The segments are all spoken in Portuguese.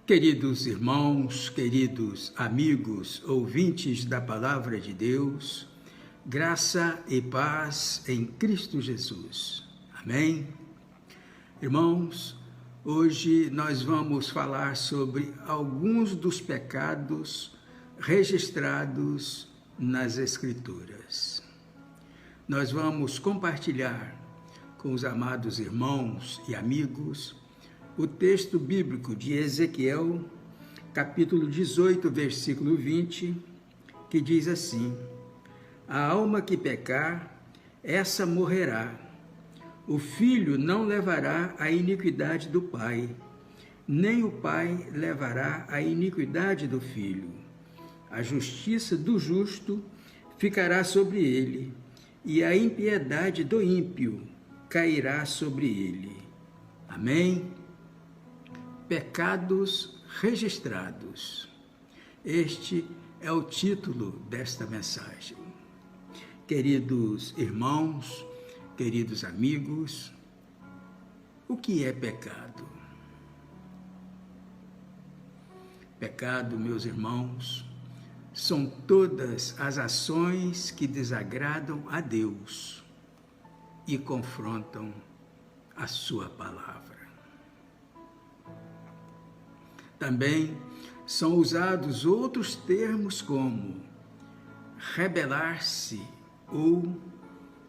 Queridos irmãos, queridos amigos, ouvintes da Palavra de Deus, graça e paz em Cristo Jesus. Amém? Irmãos, hoje nós vamos falar sobre alguns dos pecados registrados nas Escrituras. Nós vamos compartilhar com os amados irmãos e amigos o texto bíblico de Ezequiel, capítulo 18, versículo 20, que diz assim: A alma que pecar, essa morrerá. O filho não levará a iniquidade do pai, nem o pai levará a iniquidade do filho. A justiça do justo ficará sobre ele, e a impiedade do ímpio cairá sobre ele. Amém? Pecados registrados. Este é o título desta mensagem. Queridos irmãos, queridos amigos, o que é pecado? Pecado, meus irmãos, são todas as ações que desagradam a Deus e confrontam a sua palavra. Também são usados outros termos como rebelar-se ou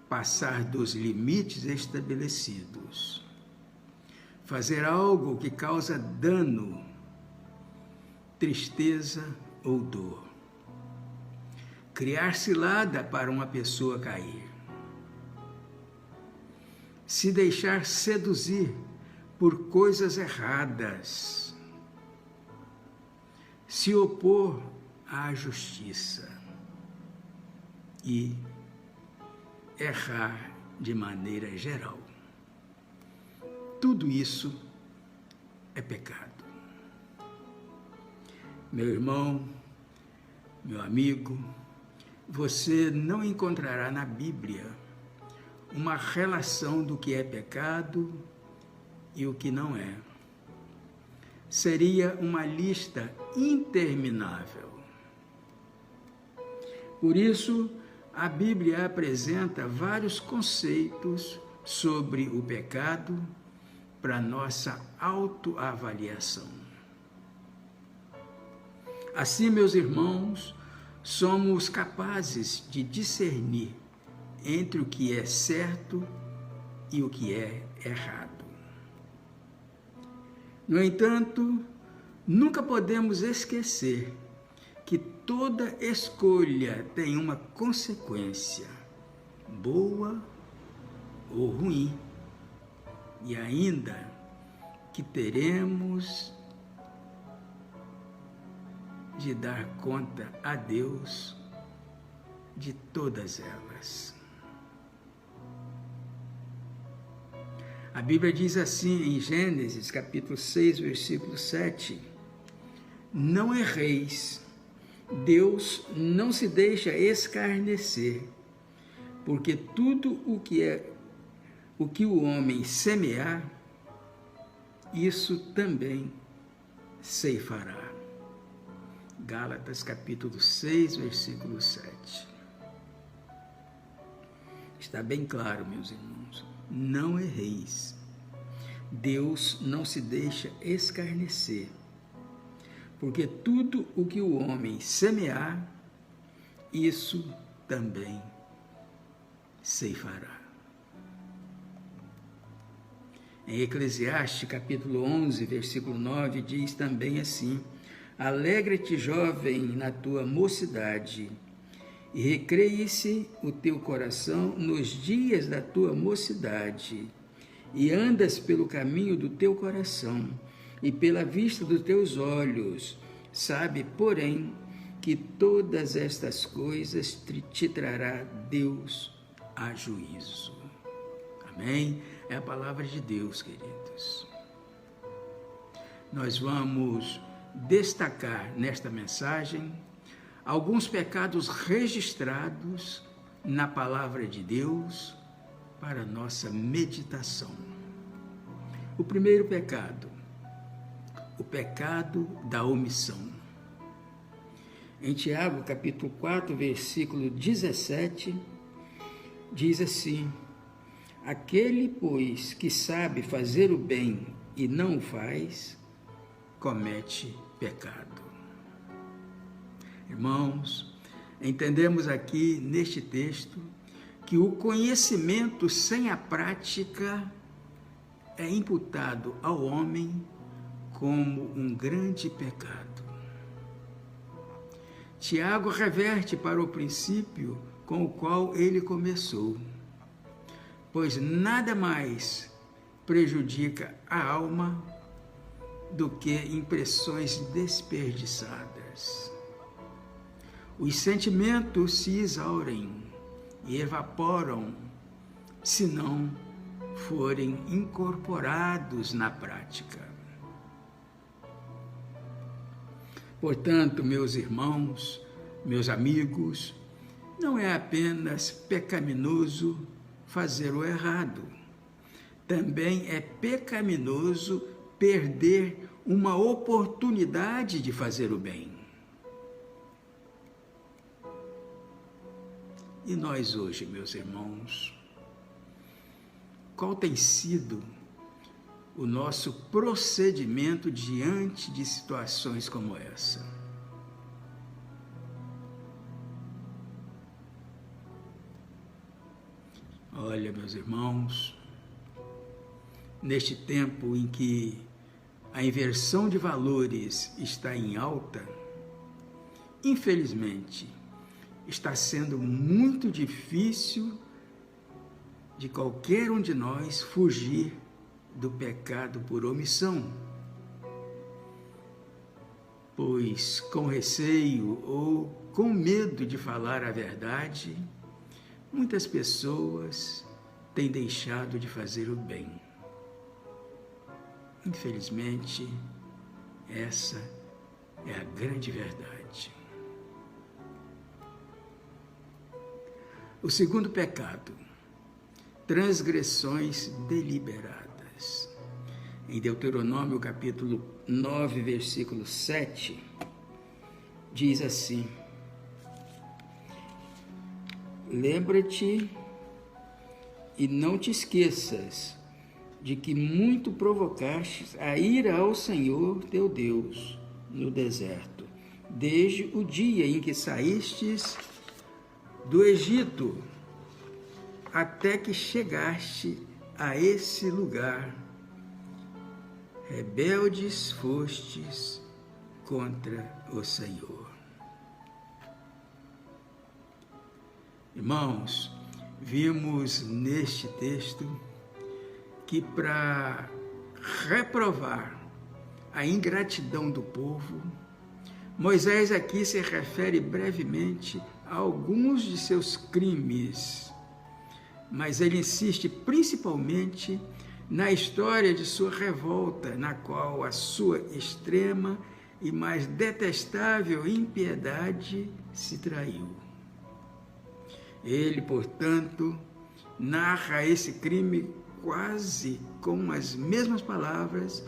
passar dos limites estabelecidos, fazer algo que causa dano, tristeza ou dor, criar cilada para uma pessoa cair, se deixar seduzir por coisas erradas, se opor à justiça e errar de maneira geral. Tudo isso é pecado. Meu irmão, meu amigo, você não encontrará na Bíblia uma relação do que é pecado e o que não é. Seria uma lista interminável. Por isso, a Bíblia apresenta vários conceitos sobre o pecado para nossa autoavaliação. Assim, meus irmãos, somos capazes de discernir entre o que é certo e o que é errado. No entanto, nunca podemos esquecer que toda escolha tem uma consequência, boa ou ruim, e ainda que teremos de dar conta a Deus de todas elas. A Bíblia diz assim em Gênesis, capítulo 6, versículo 7, Não erreis, Deus não se deixa escarnecer, porque tudo o que o homem semear, isso também ceifará. Gálatas, capítulo 6, versículo 7. Está bem claro, meus irmãos. Não erreis. Deus não se deixa escarnecer, porque tudo o que o homem semear, isso também ceifará. Em Eclesiastes, capítulo 11, versículo 9, diz também assim: Alegra-te, jovem, na tua mocidade, e recreie-se o teu coração nos dias da tua mocidade, e andas pelo caminho do teu coração, e pela vista dos teus olhos. Sabe, porém, que todas estas coisas te trará Deus a juízo. Amém? É a palavra de Deus, queridos. Nós vamos destacar nesta mensagem alguns pecados registrados na palavra de Deus para nossa meditação. O primeiro pecado, o pecado da omissão. Em Tiago, capítulo 4, versículo 17, diz assim: aquele, pois, que sabe fazer o bem e não o faz, comete pecado. Irmãos, entendemos aqui neste texto que o conhecimento sem a prática é imputado ao homem como um grande pecado. Tiago reverte para o princípio com o qual ele começou, pois nada mais prejudica a alma do que impressões desperdiçadas. Os sentimentos se exaurem e evaporam se não forem incorporados na prática. Portanto, meus irmãos, meus amigos, não é apenas pecaminoso fazer o errado. Também é pecaminoso perder uma oportunidade de fazer o bem. E nós hoje, meus irmãos, qual tem sido o nosso procedimento diante de situações como essa? Olha, meus irmãos, neste tempo em que a inversão de valores está em alta, infelizmente, está sendo muito difícil de qualquer um de nós fugir do pecado por omissão, pois com receio ou com medo de falar a verdade, muitas pessoas têm deixado de fazer o bem. Infelizmente, essa é a grande verdade. O segundo pecado, transgressões deliberadas. Em Deuteronômio, capítulo 9, versículo 7, diz assim: lembra-te e não te esqueças de que muito provocastes a ira ao Senhor teu Deus no deserto, desde o dia em que saístes do Egito, até que chegaste a esse lugar. Rebeldes fostes contra o Senhor. Irmãos, vimos neste texto que para reprovar a ingratidão do povo, Moisés aqui se refere brevemente a alguns de seus crimes, mas ele insiste principalmente na história de sua revolta, na qual a sua extrema e mais detestável impiedade se traiu. Ele, portanto, narra esse crime quase com as mesmas palavras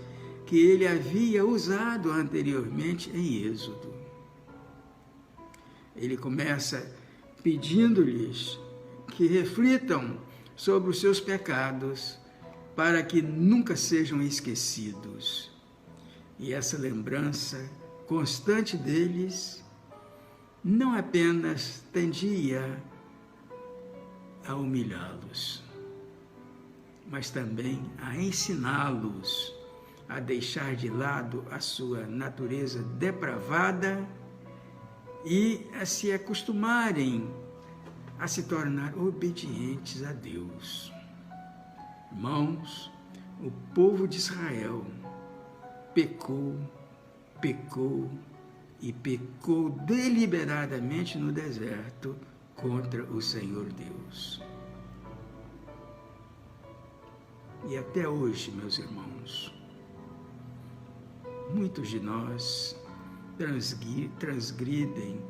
que ele havia usado anteriormente em Êxodo. Ele começa pedindo-lhes que reflitam sobre os seus pecados para que nunca sejam esquecidos. E essa lembrança constante deles não apenas tendia a humilhá-los, mas também a ensiná-los a deixar de lado a sua natureza depravada e a se acostumarem a se tornar obedientes a Deus. Irmãos, o povo de Israel pecou e pecou deliberadamente no deserto contra o Senhor Deus. E até hoje, meus irmãos, muitos de nós transgridem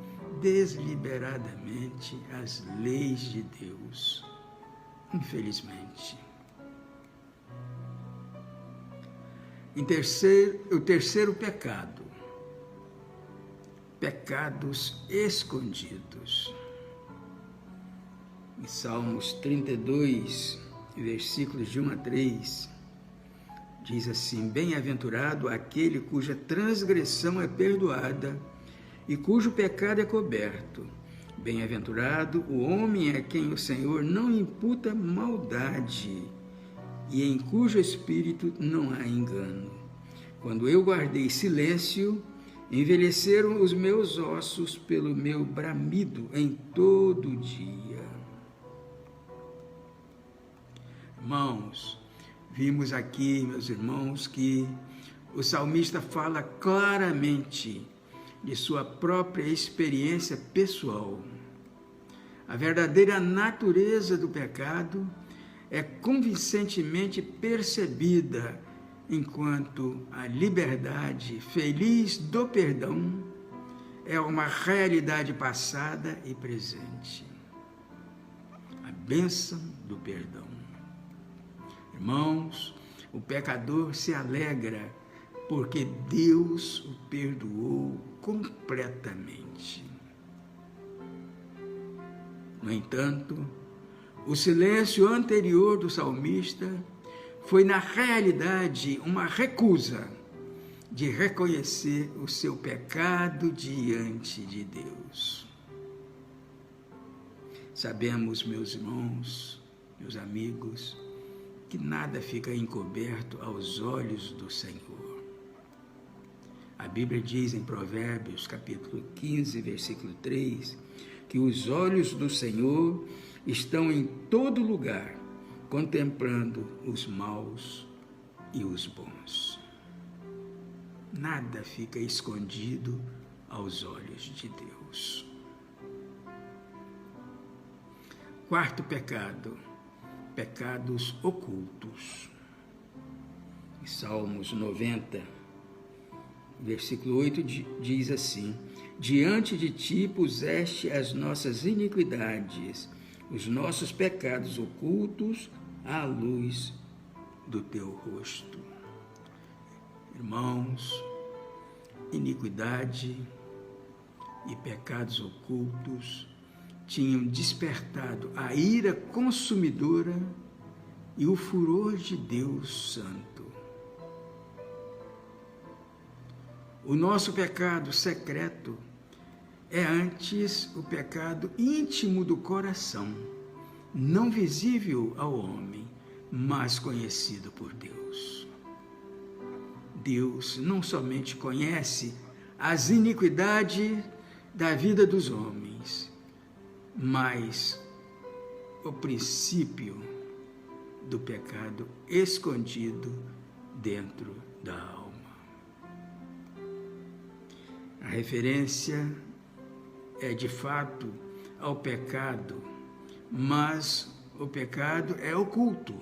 deliberadamente as leis de Deus, infelizmente. O terceiro pecado, pecados escondidos. Em Salmos 32, versículos de 1 a 3, diz assim: bem-aventurado aquele cuja transgressão é perdoada e cujo pecado é coberto. Bem-aventurado o homem a quem o Senhor não imputa maldade e em cujo espírito não há engano. Quando eu guardei silêncio, envelheceram os meus ossos pelo meu bramido em todo dia. Irmãos, vimos aqui, meus irmãos, que o salmista fala claramente de sua própria experiência pessoal. A verdadeira natureza do pecado é convincentemente percebida enquanto a liberdade feliz do perdão é uma realidade passada e presente. A bênção do perdão. Irmãos, o pecador se alegra porque Deus o perdoou completamente. No entanto, o silêncio anterior do salmista foi, na realidade, uma recusa de reconhecer o seu pecado diante de Deus. Sabemos, meus irmãos, meus amigos, que nada fica encoberto aos olhos do Senhor. A Bíblia diz em Provérbios, capítulo 15, versículo 3, que os olhos do Senhor estão em todo lugar, contemplando os maus e os bons. Nada fica escondido aos olhos de Deus. Quarto pecado, pecados ocultos. Em Salmos 90, versículo 8 diz assim: diante de ti puseste as nossas iniquidades, os nossos pecados ocultos à luz do teu rosto. Irmãos, iniquidade e pecados ocultos tinham despertado a ira consumidora e o furor de Deus Santo. O nosso pecado secreto é antes o pecado íntimo do coração, não visível ao homem, mas conhecido por Deus. Deus não somente conhece as iniquidades da vida dos homens, mas o princípio do pecado escondido dentro da alma. A referência é de fato ao pecado, mas o pecado é oculto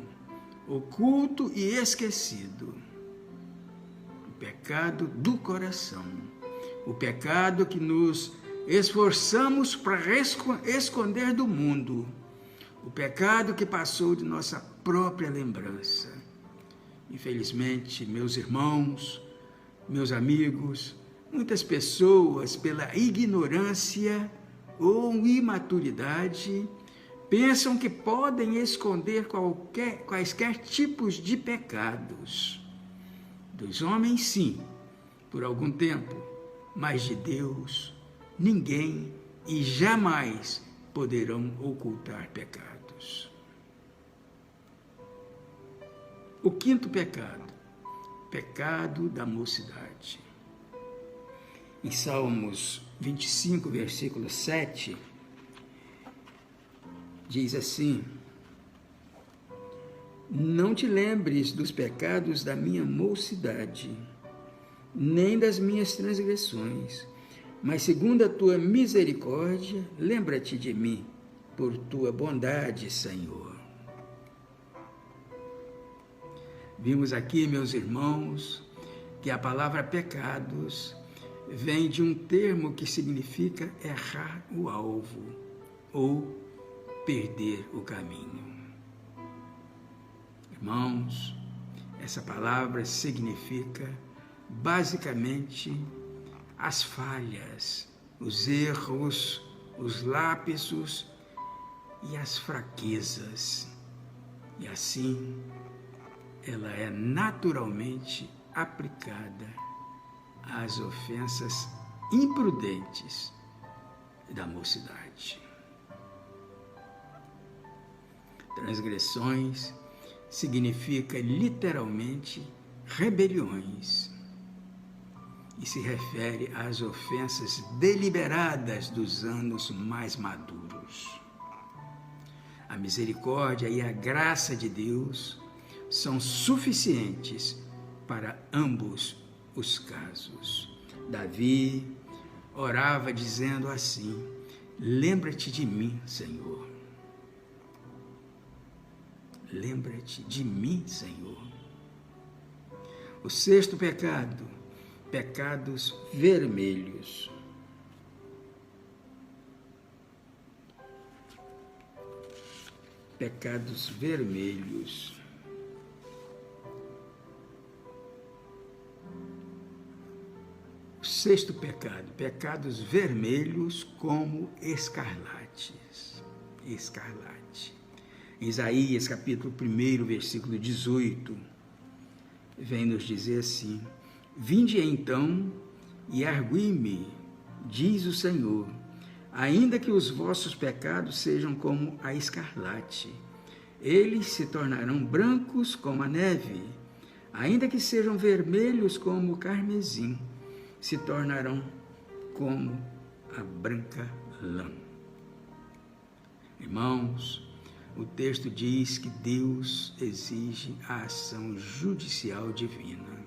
e esquecido. O pecado do coração, o pecado que nos esforçamos para esconder do mundo, o pecado que passou de nossa própria lembrança. Infelizmente, meus irmãos, meus amigos, muitas pessoas, pela ignorância ou imaturidade, pensam que podem esconder quaisquer tipos de pecados. Dos homens, sim, por algum tempo, mas de Deus, ninguém e jamais poderão ocultar pecados. O quinto pecado, pecado da mocidade. Em Salmos 25, versículo 7, diz assim: não te lembres dos pecados da minha mocidade, nem das minhas transgressões, mas segundo a tua misericórdia, lembra-te de mim, por tua bondade, Senhor. Vimos aqui, meus irmãos, que a palavra pecados vem de um termo que significa errar o alvo ou perder o caminho. Irmãos, Essa palavra significa, basicamente, as falhas, os erros, os lapsos e as fraquezas. E assim, ela é naturalmente aplicada às ofensas imprudentes da mocidade. Transgressões significa literalmente rebeliões e se refere às ofensas deliberadas dos anos mais maduros. A misericórdia e a graça de Deus são suficientes para ambos os casos. Davi orava dizendo assim: lembra-te de mim, Senhor. Lembra-te de mim, Senhor. O sexto pecado, pecados vermelhos. Pecados vermelhos. O sexto pecado, pecados vermelhos como escarlates. Escarlate. Em Isaías, capítulo 1, versículo 18, vem nos dizer assim: vinde então e argui-me, diz o Senhor, ainda que os vossos pecados sejam como a escarlate, eles se tornarão brancos como a neve, ainda que sejam vermelhos como o carmesim, se tornarão como a branca lã. Irmãos, o texto diz que Deus exige a ação judicial divina.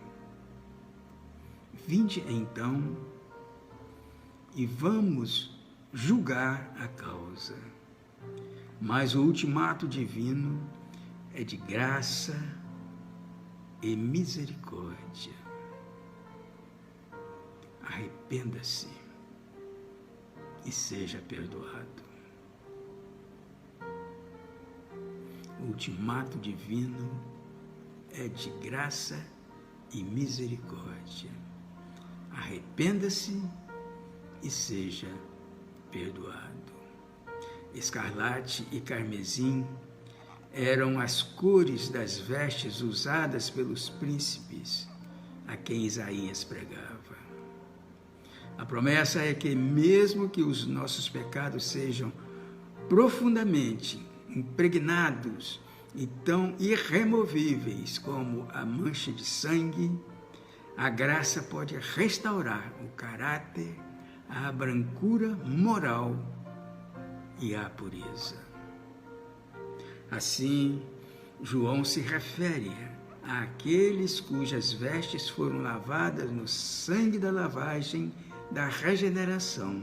Vinde então e vamos julgar a causa. Mas o ultimato divino é de graça e misericórdia. Arrependa-se e seja perdoado. O ultimato divino é de graça e misericórdia. Arrependa-se e seja perdoado. Escarlate e carmesim eram as cores das vestes usadas pelos príncipes a quem Isaías pregava. A promessa é que mesmo que os nossos pecados sejam profundamente impregnados e tão irremovíveis como a mancha de sangue, a graça pode restaurar o caráter, a brancura moral e a pureza. Assim, João se refere àqueles cujas vestes foram lavadas no sangue da lavagem da regeneração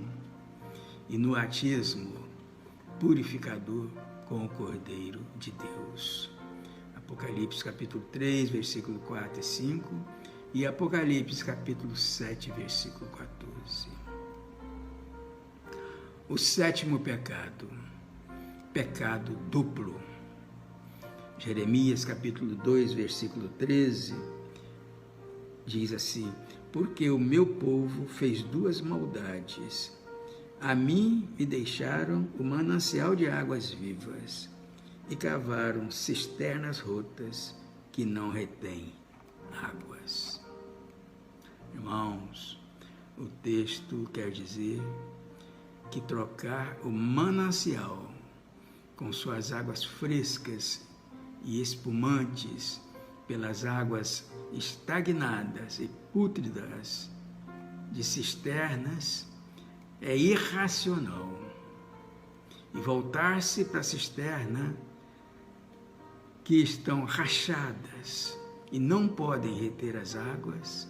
e no batismo purificador com o Cordeiro de Deus. Apocalipse capítulo 3, versículo 4 e 5 e Apocalipse capítulo 7, versículo 14. O sétimo pecado, pecado duplo. Jeremias capítulo 2, versículo 13, diz assim: porque o meu povo fez duas maldades. A mim me deixaram o manancial de águas vivas e cavaram cisternas rotas que não retêm águas. Irmãos, o texto quer dizer que trocar o manancial com suas águas frescas e espumantes pelas águas estagnadas e pútridas de cisternas é irracional. E voltar-se para a cisterna que estão rachadas e não podem reter as águas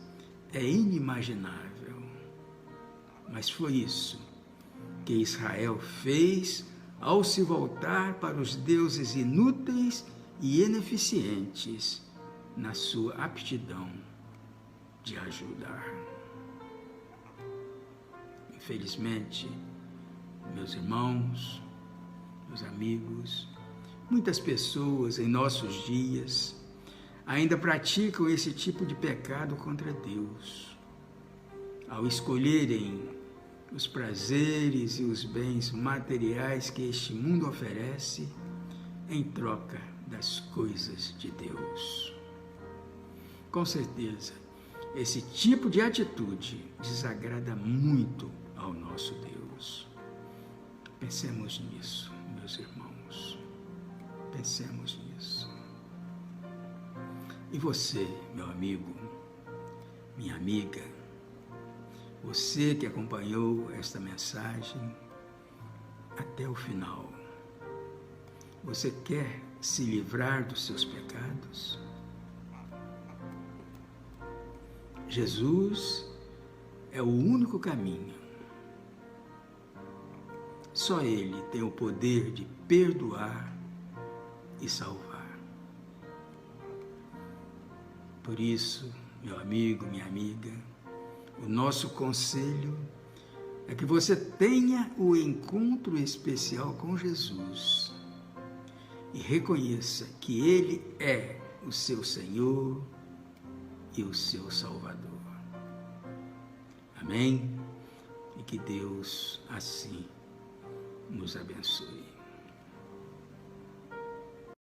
é inimaginável. Mas foi isso que Israel fez ao se voltar para os deuses inúteis e ineficientes na sua aptidão de ajudar. Infelizmente, meus irmãos, meus amigos, muitas pessoas em nossos dias ainda praticam esse tipo de pecado contra Deus, ao escolherem os prazeres e os bens materiais que este mundo oferece em troca das coisas de Deus. Com certeza, esse tipo de atitude desagrada muito ao nosso Deus. Pensemos nisso, meus irmãos. Pensemos nisso. E você, meu amigo, minha amiga, você que acompanhou esta mensagem até o final, você quer se livrar dos seus pecados? Jesus é o único caminho. Só Ele tem o poder de perdoar e salvar. Por isso, meu amigo, minha amiga, o nosso conselho é que você tenha o encontro especial com Jesus e reconheça que Ele é o seu Senhor e o seu Salvador. Amém? E que Deus assim nos abençoe.